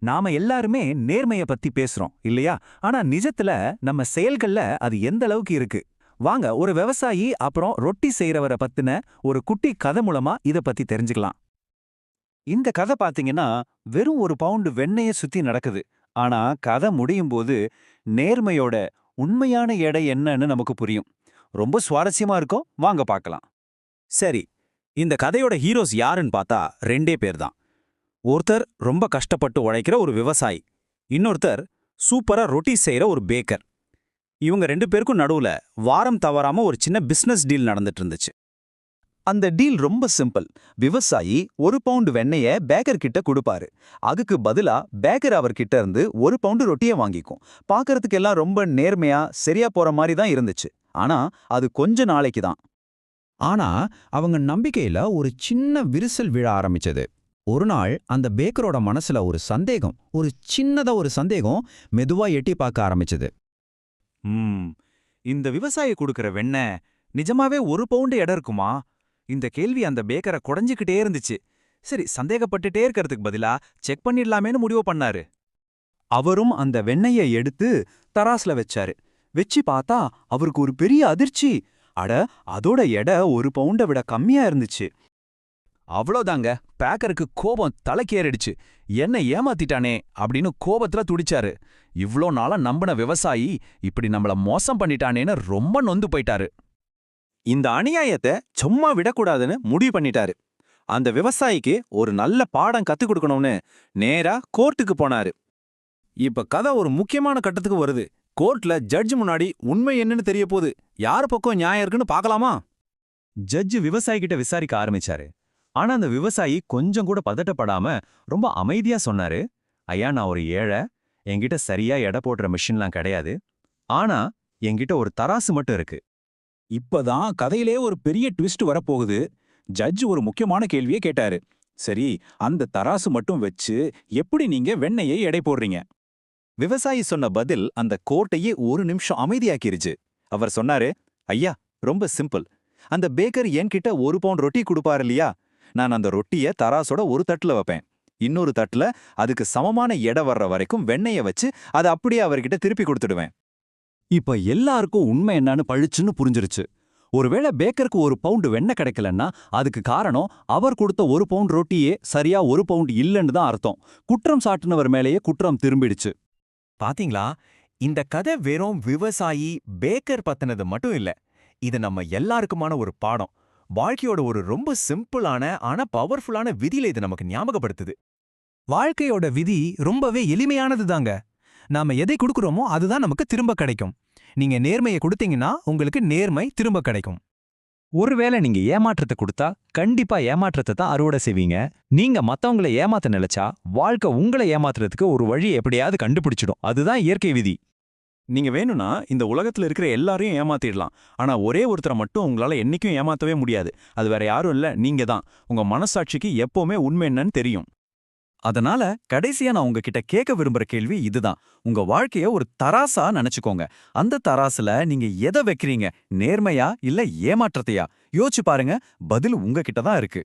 நாம எல்லாருமே நேர்மைய பத்தி பேசுறோம் இல்லையா? ஆனா நிஜத்துல நம்ம செயல்கள்ல அது எந்த அளவுக்கு இருக்கு? வாங்க ஒரு விவசாயி அப்புறம் ரொட்டி செய்றவரை பத்தின ஒரு குட்டி கதை மூலமா இத பத்தி தெரிஞ்சுக்கலாம். இந்த கதை பாத்தீங்கன்னா வெறும் ஒரு பவுண்டு வெண்ணெய சுத்தி நடக்குது. ஆனா கதை முடியும் போது நேர்மையோட உண்மையான எடை என்னன்னு நமக்கு புரியும். ரொம்ப சுவாரஸ்யமா இருக்கும். வாங்க பார்க்கலாம். சரி, இந்த கதையோட ஹீரோஸ் யாருன்னு பார்த்தா ரெண்டே பேர் தான். ஒருத்தர் ரொம்ப கஷ்டப்பட்டு உழைக்கிற ஒரு விவசாயி, இன்னொருத்தர் சூப்பரா ரொட்டி செய்யற ஒரு பேக்கர். இவங்க ரெண்டு பேருக்கும் நடுவுல வாரம் தவறாம ஒரு சின்ன பிசினஸ் டீல் நடந்துட்டு இருந்துச்சு. அந்த டீல் ரொம்ப சிம்பிள். விவசாயி ஒரு பவுண்டு வெண்ணெய பேக்கர் கிட்ட கொடுப்பாரு. அதுக்கு பதிலா பேக்கர் அவர்கிட்ட இருந்து ஒரு பவுண்டு ரொட்டியை வாங்கிக்கும். பார்க்கறதுக்கு எல்லாம் ரொம்ப நேர்மையா சரியா போற மாதிரி தான் இருந்துச்சு. ஆனா அது கொஞ்ச நாளைக்கு தான். ஆனா அவங்க நம்பிக்கையில ஒரு சின்ன விரிசல் விழ ஆரம்பிச்சது. ஒரு நாள் அந்த பேக்கரோட மனசுல ஒரு சந்தேகம், ஒரு சின்னதா ஒரு சந்தேகம் மெதுவா எட்டி பார்க்க ஆரம்பிச்சது. இந்த விவசாயி கொடுக்கற வெண்ணெய் நிஜமாவே ஒரு பவுண்டு எடை இருக்குமா? இந்த கேள்வி அந்த பேக்கரை குடைஞ்சுக்கிட்டே இருந்துச்சு. சரி, சந்தேகப்பட்டுட்டே இருக்கிறதுக்கு பதிலா செக் பண்ணிடலாமேன்னு முடிவு பண்ணாரு. அவரும் அந்த வெண்ணெயை எடுத்து தராசுல வச்சாரு. வச்சு பார்த்தா அவருக்கு ஒரு பெரிய அதிர்ச்சி. அட, அதோட எடை ஒரு பவுண்டை விட கம்மியா இருந்துச்சு. அவ்வளோதாங்க, பேக்கருக்கு கோபம் தலைக்கேறிடுச்சு. என்ன ஏமாத்திட்டானே அப்படின்னு கோபத்துல துடிச்சாரு. இவ்ளோ நாளா நம்பின விவசாயி இப்படி நம்மள மோசம் பண்ணிட்டானேன்னு ரொம்ப நொந்து போயிட்டாரு. இந்த அநியாயத்தை சும்மா விடக்கூடாதுன்னு முடிவு பண்ணிட்டாரு. அந்த விவசாயிக்கு ஒரு நல்ல பாடம் கத்துக் கொடுக்கணும்னு நேரா கோர்ட்டுக்கு போனாரு. இப்ப கதை ஒரு முக்கியமான கட்டத்துக்கு வருது. கோர்ட்ல ஜட்ஜ் முன்னாடி உண்மை என்னன்னு தெரிய போகுது. யார் பக்கம் நியாயம் இருக்குன்னு பார்க்கலாமா? ஜட்ஜ் விவசாயி கிட்ட விசாரிக்க ஆரம்பிச்சாரு. ஆனா அந்த விவசாயி கொஞ்சம் கூட பதட்டப்படாம ரொம்ப அமைதியா சொன்னாரு. ஐயா, நான் ஒரு ஏழை, என்கிட்ட சரியா எடை போடுற மிஷின்லாம் கிடையாது. ஆனா என்கிட்ட ஒரு தராசு மட்டும் இருக்கு. இப்பதான் கதையிலே ஒரு பெரிய ட்விஸ்ட் வரப்போகுது. ஜட்ஜ் ஒரு முக்கியமான கேள்வியை கேட்டாரு. சரி, அந்த தராசு மட்டும் வச்சு எப்படி நீங்க வெண்ணெயை எடை போடுறீங்க? விவசாயி சொன்ன பதில் அந்த கோர்ட்டையே ஒரு நிமிஷம் அமைதியாக்கிருச்சு. அவர் சொன்னாரு, ஐயா, ரொம்ப சிம்பிள். அந்த பேக்கர் என்கிட்ட ஒரு பவுண்ட் ரொட்டி கொடுப்பாரு இல்லையா? நான் அந்த ரொட்டிய தராசோட ஒரு தட்டுல வைப்பேன். இன்னொரு தட்டுல அதுக்கு சமமான எடை வர்ற வரைக்கும் வெண்ணெய வச்சு அதை அப்படியே அவர்கிட்ட திருப்பி கொடுத்துடுவேன். இப்ப எல்லாருக்கும் உண்மை என்னன்னு பழிச்சுன்னு புரிஞ்சிருச்சு. ஒருவேளை பேக்கருக்கு ஒரு பவுண்டு வெண்ணெய் கிடைக்கலன்னா அதுக்கு காரணம் அவர் கொடுத்த ஒரு பவுண்ட் ரொட்டியே சரியா ஒரு பவுண்ட் இல்லைன்னு தான் அர்த்தம். குற்றம் சாட்டுனவர் மேலேயே குற்றம் திரும்பிடுச்சு. பாத்தீங்களா? இந்த கதை வெறும் விவசாயி பேக்கர் பத்தினது மட்டும் இல்ல. இது நம்ம எல்லாருக்குமான ஒரு பாடம். வாழ்க்கையோட ஒரு ரொம்ப சிம்பிளான ஆனா பவர்ஃபுல்லான விதியில இது நமக்கு ஞாபகப்படுத்துது. வாழ்க்கையோட விதி ரொம்பவே எளிமையானது தாங்க. நாம எதை கொடுக்குறோமோ அதுதான் நமக்கு திரும்ப கிடைக்கும். நீங்க நேர்மையை கொடுத்தீங்கன்னா உங்களுக்கு நேர்மை திரும்ப கிடைக்கும். ஒருவேளை நீங்க ஏமாற்றத்தை கொடுத்தா கண்டிப்பா ஏமாற்றத்தை தான் அறுவடை செய்வீங்க. நீங்க மத்தவங்களை ஏமாத்த நினைச்சா வாழ்க்கை உங்களை ஏமாத்துறதுக்கு ஒரு வழி எப்படியாவது கண்டுபிடிச்சிடும். அதுதான் இயற்கை விதி. நீங்க வேணும்னா இந்த உலகத்துல இருக்கிற எல்லாரையும் ஏமாத்திடலாம். ஆனா ஒரே ஒருத்தரை மட்டும் உங்களால என்னைக்கும் ஏமாத்தவே முடியாது. அது வேற யாரும் இல்ல, நீங்க தான். உங்க மனசாட்சிக்கு எப்பவுமே உண்மை என்னன்னு தெரியும். அதனால கடைசியா நான் உங்ககிட்ட கேட்க விரும்புற கேள்வி இதுதான். உங்க வாழ்க்கைய ஒரு தராசா நினைச்சுக்கோங்க. அந்த தராசுல நீங்க எதை வைக்கிறீங்க? நேர்மையா இல்ல ஏமாற்றத்தையா? யோசிச்சு பாருங்க. பதில் உங்ககிட்ட தான் இருக்கு.